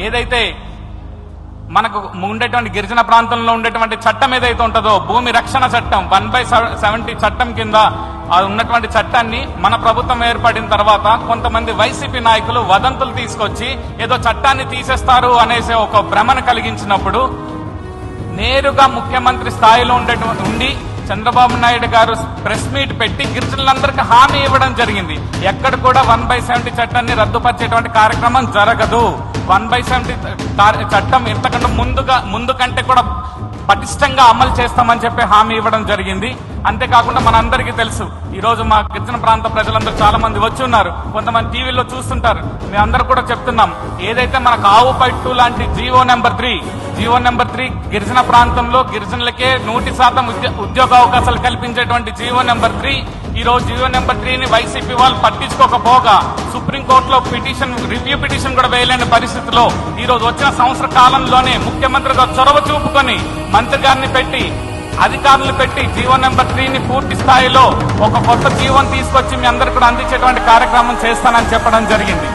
ఏదైతే మనకు ఉండేటువంటి గిరిజన ప్రాంతంలో ఉండేటువంటి చట్టం ఏదైతే ఉంటుందో భూమి రక్షణ చట్టం 1/70 చట్టం కింద ఉన్నటువంటి చట్టాన్ని మన ప్రభుత్వం ఏర్పడిన తర్వాత కొంతమంది వైసీపీ నాయకులు వదంతులు తీసుకొచ్చి ఏదో చట్టాన్ని తీసేస్తారు అనేసి ఒక భ్రమను కలిగించినప్పుడు నేరుగా ముఖ్యమంత్రి స్థాయిలో ఉండి చంద్రబాబు నాయుడు గారు ప్రెస్ మీట్ పెట్టి గిరిజనులందరికీ హామీ ఇవ్వడం జరిగింది. ఎక్కడ కూడా 1/70 చట్టాన్ని రద్దుపరిచేటువంటి కార్యక్రమం జరగదు. 1/70 చట్టం ఇంతకంటే ముందు కంటే కూడా పటిష్టంగా అమలు చేస్తామని చెప్పి హామీ ఇవ్వడం జరిగింది. అంతేకాకుండా మనందరికీ తెలుసు, ఈ రోజు మా గిరిజన ప్రాంత ప్రజలందరూ చాలా మంది వచ్చి ఉన్నారు, కొంతమంది టీవీలో చూస్తుంటారు. మేము అందరూ కూడా చెప్తున్నాం, ఏదైతే మనకు ఆవు పట్టు లాంటి జీవో నెంబర్ 3 గిరిజన ప్రాంతంలో గిరిజనులకే 100% ఉద్యోగ అవకాశాలు కల్పించేటువంటి జీవో నెంబర్ 3, ఈ రోజు జీవో నెంబర్ 3ని వైసీపీ వాళ్ళు పట్టించుకోకపోగా సుప్రీంకోర్టులో రివ్యూ పిటిషన్ కూడా వేయలేని పరిస్థితిలో ఈ రోజు వచ్చిన సంవత్సర కాలంలోనే ముఖ్యమంత్రిగా చొరవ చూపుకొని మంత్రి గారిని పెట్టి అధికారులు పెట్టి జీవో నెంబర్ 3ని పూర్తి స్థాయిలో ఒక కొత్త జీవోని తీసుకొచ్చి మీ అందరికీ కూడా అందించేటువంటి కార్యక్రమం చేస్తానని చెప్పడం జరిగింది.